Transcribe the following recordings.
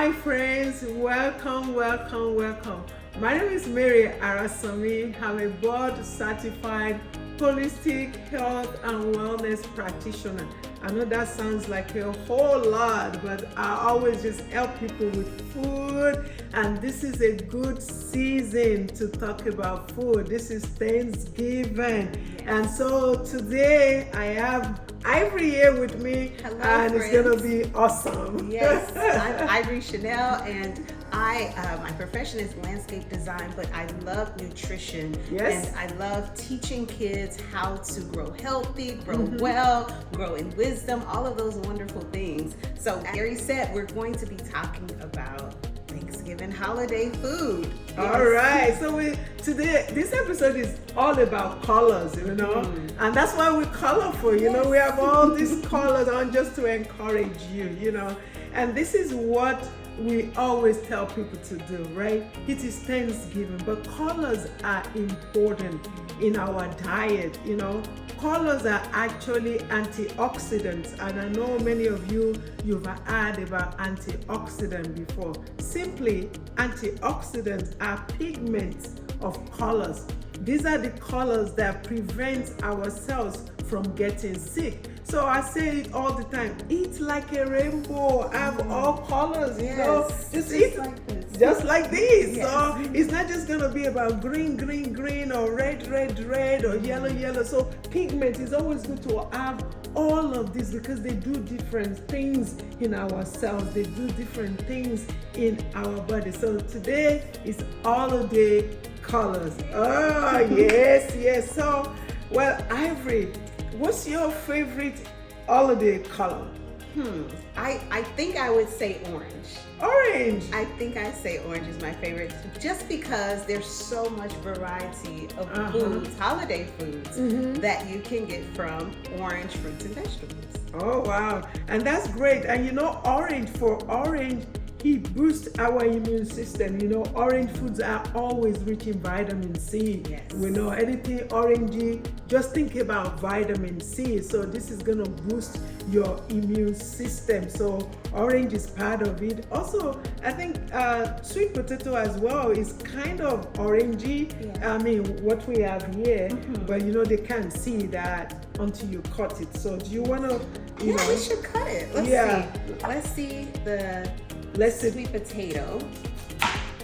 Hi friends, welcome. My name is Mary Arasomi. I'm a board certified holistic health and wellness practitioner. I know that sounds like a whole lot, but I always just help people with food, and this is a good season to talk about food. This is Thanksgiving, and so today I have Ivory here with me. Hello, and friends. It's gonna be awesome. Yes, I'm Ivory Chanel, and my profession is landscape design, but I love nutrition. Yes. And I love teaching kids how to grow healthy, grow well, grow in wisdom, all of those wonderful things. So, as Gary said, we're going to be talking about Thanksgiving holiday food. All right, so today this episode is all about colors, and that's why we're colorful. We have all these colors on just to encourage you, and this is what we always tell people to do, right? It is Thanksgiving, but colors are important in our diet. Colors are actually antioxidants, and I know many of you've heard about antioxidant before. Simply, antioxidants are pigments of colors. These are the colors that prevent our cells from getting sick. So I say it all the time, eat like a rainbow, have all colors, just eat like this. just like this. Yes. So it's not just gonna be about green, or red, or yellow. So pigment is always good to have all of this because they do different things in our cells. They do different things in our body. So today is holiday colors. Oh, yes. So, well, Ivory, what's your favorite holiday color? I think I would say orange. Orange. I think I say orange is my favorite just because there's so much variety of foods, holiday foods, that you can get from orange fruits and vegetables. Oh, wow. And that's great. And orange, it boosts our immune system. Orange foods are always rich in vitamin C. Yes. We know anything orangey, just think about vitamin C. So this is going to boost your immune system. So orange is part of it. Also, I think sweet potato as well is kind of orangey. Yeah. I mean, what we have here, but they can't see that until you cut it. So do you want to, We should cut it. Let's see the sweet potato.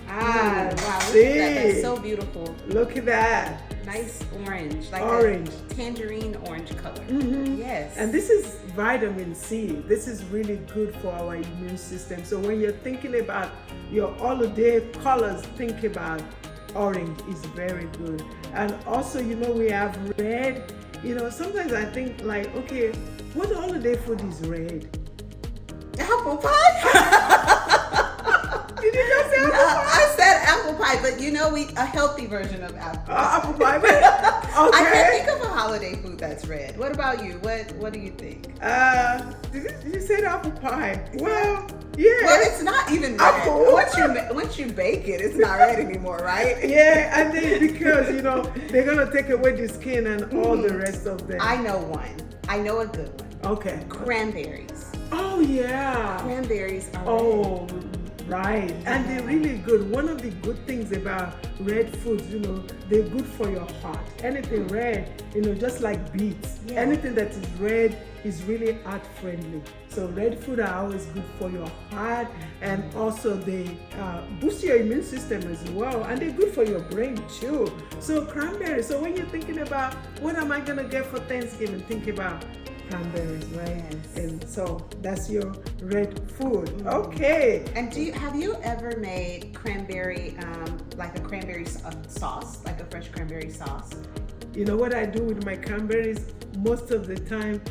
Wow, look at that. That's so beautiful. Look at that. Nice orange, like Orange. a tangerine orange color. Yes. And this is vitamin C. This is really good for our immune system. So when you're thinking about your holiday colors, think about orange is very good. And also, we have red. Sometimes I think like, okay, what holiday food is red? Apple pie? Did you just say apple pie? I said apple pie, but a healthy version of apple pie. Apple pie. Okay. I can't think of a holiday food that's red. What about you? What do you think? Did you say apple pie? Well, yeah. Well, it's not even red. Apple. Once you bake it, it's not red anymore, right? Yeah, and then because they're gonna take away the skin and all the rest of them. I know one. I know a good one. Okay. Cranberries. Oh yeah. Cranberries are red. Oh, right. And they're really good. One of the good things about red foods, they're good for your heart. Anything red, just like beets. Yeah. Anything that is red is really heart friendly. So red food are always good for your heart, and also they boost your immune system as well, and they're good for your brain too. So cranberries. So when you're thinking about what am I gonna get for Thanksgiving, think about cranberries, right? Yes. And so that's your red food. Okay. And have you ever made cranberry, like a cranberry sauce, like a fresh cranberry sauce? What I do with my cranberries most of the time,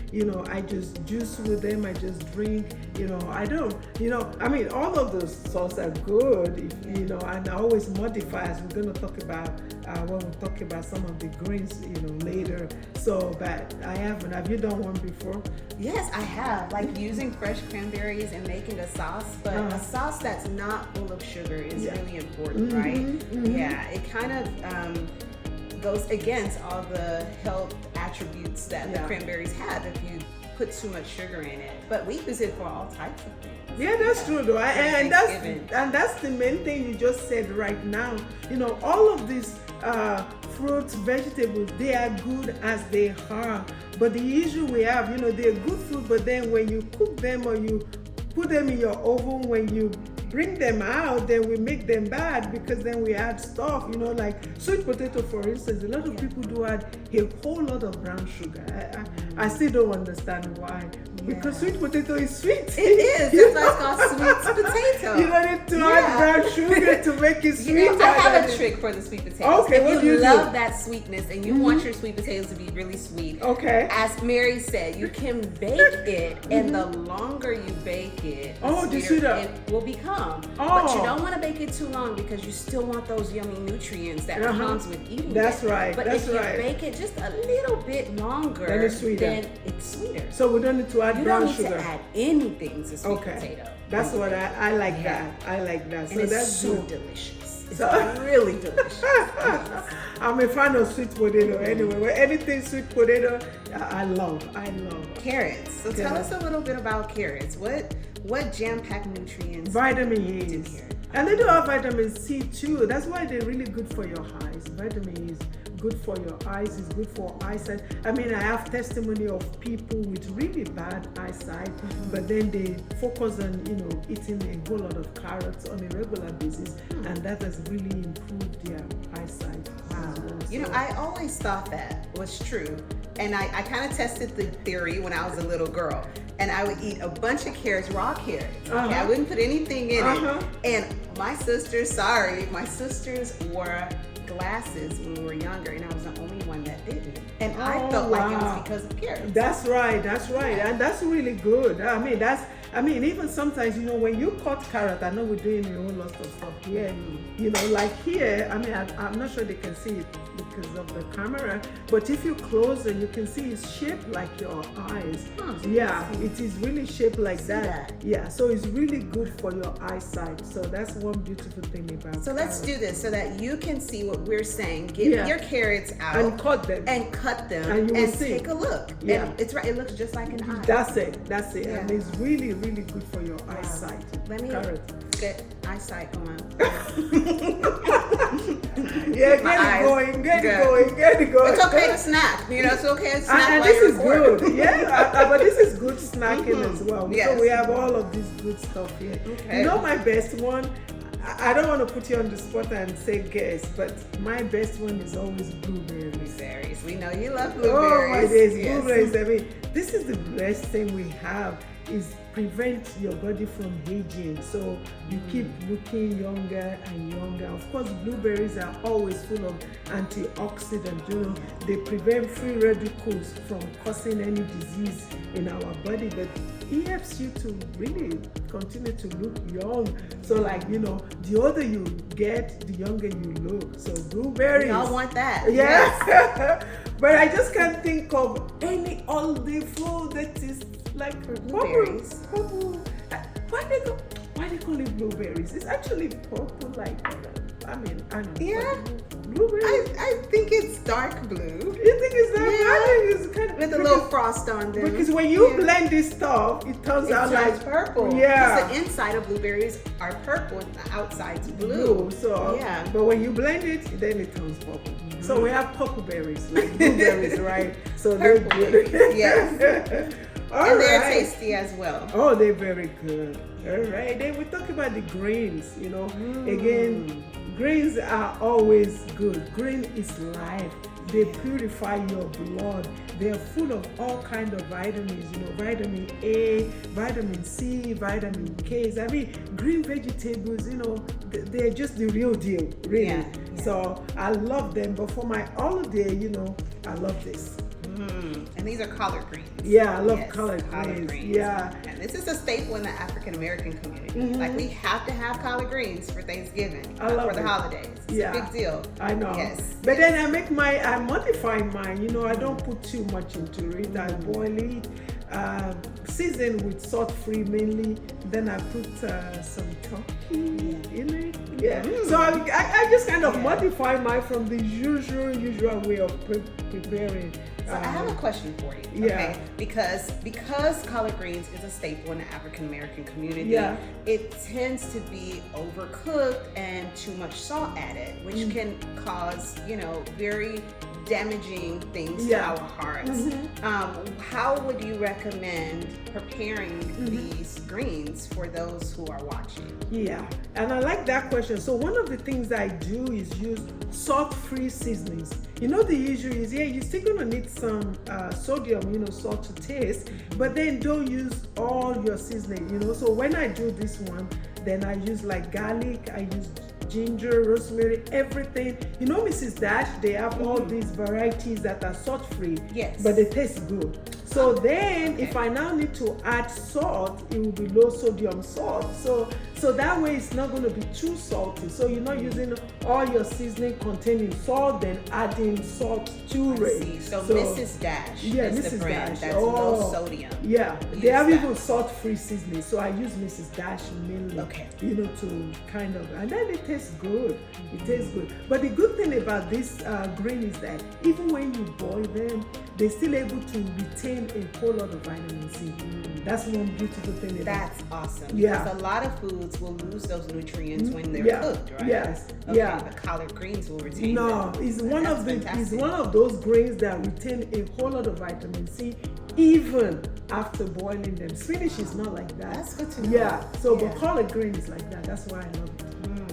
I just juice with them, I just drink, I don't, I mean, all of those sauces are good, and I always modify as we're going to talk about when we talk about some of the grains, later. So, but I haven't. Have you done one before? Yes, I have. Like using fresh cranberries and making a sauce, but a sauce that's not full of sugar is really important, right? Yeah, it kind of goes against all the health attributes that the cranberries have if you put too much sugar in it. But we use it for all types of things. Yeah, that's true though. And Thanksgiving. that's the main thing you just said right now. You know, all of these fruits, vegetables, they are good as they are. But the issue we have, you know, they're good food, but then when you cook them or you put them in your oven, when you bring them out, then we make them bad because then we add stuff, you know, like sweet potato, for instance. A lot of people do add a whole lot of brown sugar. I still don't understand why. Because sweet potato is sweet. It is. That's why it's called sweet potato. You don't need to add brown sugar to make it sweet. You know, I have a trick for the sweet potatoes. Okay, what do you love that sweetness and you want your sweet potatoes to be really sweet. Okay. As Mary said, you can bake it, and the longer you bake it, the sweeter it will become. But you don't want to bake it too long because you still want those yummy nutrients that comes with eating That's it. right. But if you bake it just a little bit longer, then it's sweeter. Then it's sweeter. So we don't need to add You brown don't need sugar. to add anything to sweet potato. That's what I like that. I like that. And so it's that's so good. delicious. It's really delicious. I'm a fan of sweet potato anyway. Well, anything sweet potato, I love. Carrots. So tell us a little bit about carrots. What jam-packed nutrients? Vitamin E. And they do have vitamin C too. That's why they're really good for your eyes. Vitamin E is good for your eyes, it's good for eyesight. I mean, I have testimony of people with really bad eyesight, but then they focus on, you know, eating a whole lot of carrots on a regular basis, and that has really improved their eyesight. You know, I always thought that was true. And I kind of tested the theory when I was a little girl. And I would eat a bunch of carrots, raw carrots. Okay? I wouldn't put anything in it. And my sisters wore glasses when we were younger, and I was the only one that didn't. And I felt like it was because of carrots. That's right. And that's really good. I mean, even sometimes, you know, when you cut carrot, I know we're doing a whole lot of stuff here. You know, like here, I mean, I'm not sure they can see it because of the camera, but if you close it, you can see it's shaped like your eyes. Yeah, it is really shaped like that. Yeah, so it's really good for your eyesight. So that's one beautiful thing about So let's do this so that you can see what we're saying. Get your carrots out and cut them and take a look. Yeah, and it's right. It looks just like an eye. That's it. Yeah. And it's really, really good for your eyesight. Let me get eyesight going. Get it going. It's okay to snack. You know, it's okay to snack. And this is good. Yeah, but this is good snacking as well. Yes. So we have all of this good stuff here. Okay. You know, my best one, I don't want to put you on the spot and say guess, but my best one is always blueberries. Blueberries. We know you love blueberries. Oh my days, blueberries. I mean, this is the best thing we have, is prevent your body from aging, so you keep looking younger and younger. Of course, blueberries are always full of antioxidants. You know, they prevent free radicals from causing any disease in our body, but it helps you to really continue to look young. So, like, you know, the older you get, the younger you look. So blueberries, we all want that. Yes. But I just can't think of any holiday food that is like blueberries. Purple. Why they call it blueberries? It's actually purple, like, I mean, I don't know. Yeah. Blueberries? I think it's dark blue. You think it's dark blue? I think it's kind of, with a little frost on them. Because when you blend this stuff, it turns out like purple. Yeah. Because the inside of blueberries are purple and the outside's blue. So but when you blend it, then it turns purple. So we have purple berries, like blueberries, right? So they're good. Yes. And they're tasty as well. Oh, they're very good. All right. Then we talk about the grains, you know. Again, grains are always good. Grain is life. They purify your blood. They're full of all kinds of vitamins, you know, vitamin A, vitamin C, vitamin K. I mean, green vegetables, you know, they're just the real deal, really. Yeah. So I love them. But for my holiday, you know, I love this. And these are collard greens. Yeah, I love collard greens. Yeah. And this is a staple in the African American community. Like, we have to have collard greens for Thanksgiving, for the holidays. It's a big deal. I know. Yes. But then I modify mine. You know, I don't put too much into it. I boil it, season with salt-free mainly. Then I put some turkey in it. Yeah. So I just kind of modify mine from the usual way of preparing. So I have a question for you. Yeah. Okay. Because collard greens is a staple in the African American community, Yeah. it tends to be overcooked and too much salt added, which can cause, very damaging things to our hearts. How would you recommend preparing these greens for those who are watching? Yeah, and I like that question. So one of the things I do is use salt-free seasonings. The issue is, you're still gonna need some sodium, salt to taste, but then don't use all your seasoning, So when I do this one, then I use like garlic, I use ginger, rosemary, everything. Mrs. Dash, they have all these varieties that are salt-free, yes, but they taste good. So then if I now need to add salt, it will be low sodium salt. So that way it's not going to be too salty. So you're not using all your seasoning containing salt, then adding salt to it. So Mrs. Dash is Mrs. the brand Dash. that's low sodium. Yeah, they have even salt-free seasoning. So I use Mrs. Dash mainly, to kind of, and then it tastes good. It tastes good. But the good thing about this green is that even when you boil them, they're still able to retain a whole lot of vitamin C. That's one beautiful thing about it. That's awesome. Yeah. Because a lot of foods will lose those nutrients when they're cooked, right? Yes. Okay, Yeah. the collard greens will retain No, them. it's one of those grains that retain a whole lot of vitamin C even after boiling them. Spinach is not like that. That's good to know. Yeah. So but collard green is like that. That's why I love it.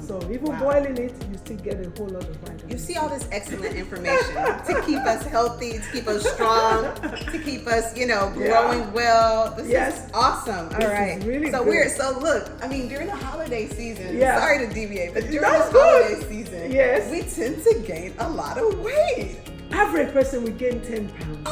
So even boiling it, you still get a whole lot of vitamin. You see all this excellent information to keep us healthy, to keep us strong, to keep us, growing well. This is awesome. All right. Really so good. look, during the holiday season, Yeah. sorry to deviate, but during That's the holiday good. season, Yes. we tend to gain a lot of weight. Average person will gain 10 pounds.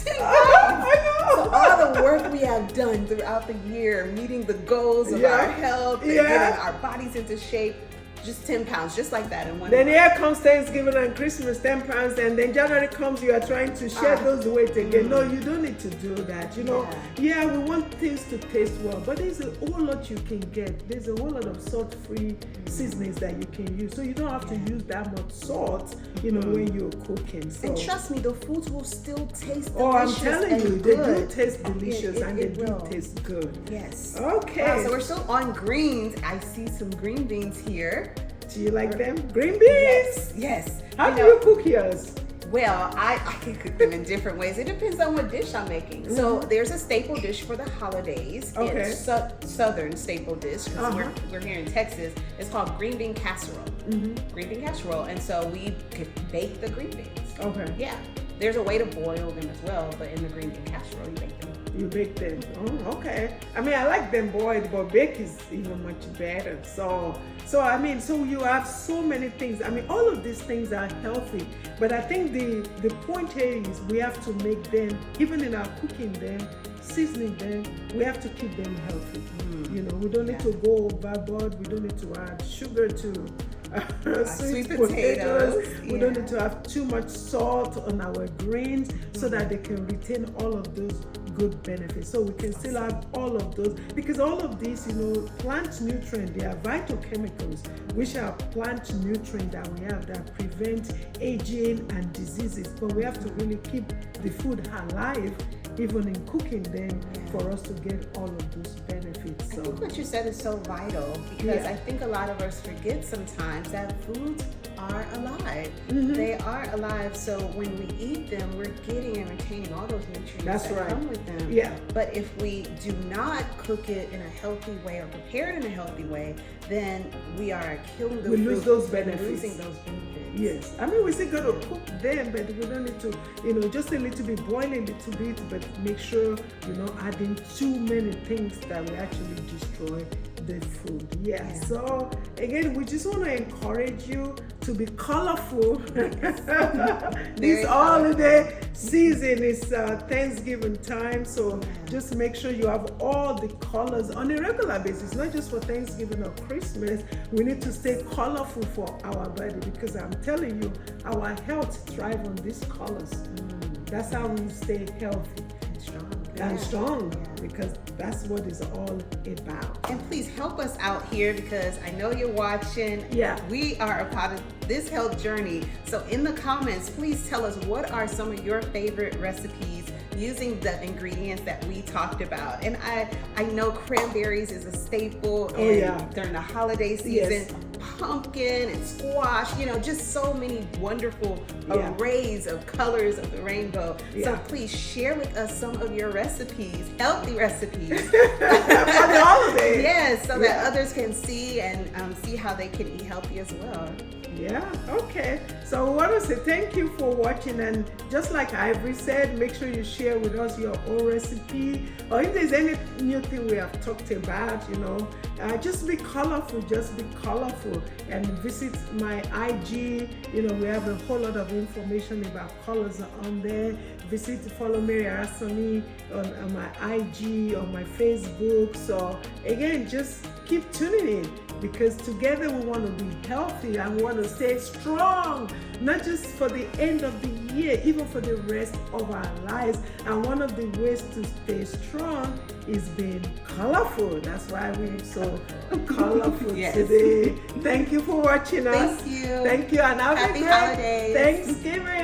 10 pounds. I know. So all the work we have done throughout the year, meeting the goals of our health, and getting our bodies into shape, just 10 pounds, just like that in one Then month. here comes Thanksgiving and Christmas, 10 pounds, and then January comes, you are trying to shed those weight again. No, you don't need to do that. Yeah, we want things to taste well, but there's a whole lot you can get. There's a whole lot of salt-free seasonings that you can use. So you don't have to use that much salt, when you're cooking. So. And trust me, the foods will still taste delicious. Oh, I'm telling you, good. they do taste delicious and they do will. taste good. Yes. Okay. Wow, so we're still on greens. I see some green beans here. Do you like them? Green beans? Yes. How do you cook yours? Well, I can cook them in different ways. It depends on what dish I'm making. So there's a staple dish for the holidays. Okay. It's southern staple dish because we're here in Texas. It's called green bean casserole. Green bean casserole. And so we could bake the green beans. Okay. Yeah. There's a way to boil them as well, but in the green bean casserole, you bake them. You bake them. Oh, okay. I like them boiled, but baked is even much better. So you have so many things. All of these things are healthy, but I think the point here is we have to make them, even in our cooking them, seasoning them, we have to keep them healthy. We don't need to go overboard. We don't need to add sugar to sweet potatoes. We don't need to have too much salt on our greens so that they can retain all of those good benefits. So we can still have all of those, because all of these, plant nutrients, they are phytochemicals, which are plant nutrients that we have that prevent aging and diseases. But we have to really keep the food alive, even in cooking them, for us to get all of those benefits. So I think what you said is so vital, because I think a lot of us forget sometimes that foods are alive. They are alive, so when we eat them, we're getting and retaining all those nutrients that come with them. Yeah. But if we do not cook it in a healthy way or prepare it in a healthy way, then we are killing the fruit. We lose those benefits. Losing those benefits. Yes. We still got to cook them, but we don't need to, just a little bit, boil a little bit, but make sure you're not adding too many things that will actually destroy the food. Yeah. So again, we just want to encourage you to be colorful. This holiday season is Thanksgiving time, so just make sure you have all the colors on a regular basis, not just for Thanksgiving or Christmas. We need to stay colorful for our body, because I'm telling you, our health thrives on these colors. That's how we stay healthy. and strong, because that's what it's all about. And please help us out here, because I know you're watching. Yeah. We are a part of this health journey. So in the comments, please tell us, what are some of your favorite recipes using the ingredients that we talked about? And I know cranberries is a staple during the holiday season. Yes. Pumpkin and squash, just so many wonderful arrays of colors of the rainbow. So please share with us some of your recipes, healthy recipes. For the holidays. Yes, so that others can see and see how they can eat healthy as well. Yeah, okay. So I want to say thank you for watching, and just like Ivory said, make sure you share with us your own recipe, or if there's any new thing we have talked about, just be colorful, and visit my IG. We have a whole lot of information about colors on there. Follow Mary Arasoni on my IG, on my Facebook. So again, just keep tuning in, because together we want to be healthy and we want to stay strong, not just for the end of the year, even for the rest of our lives. And one of the ways to stay strong is being colorful. That's why we're so colorful today. Thank you for watching us. Thank you. Thank you, and have Happy a great holidays. Thanksgiving.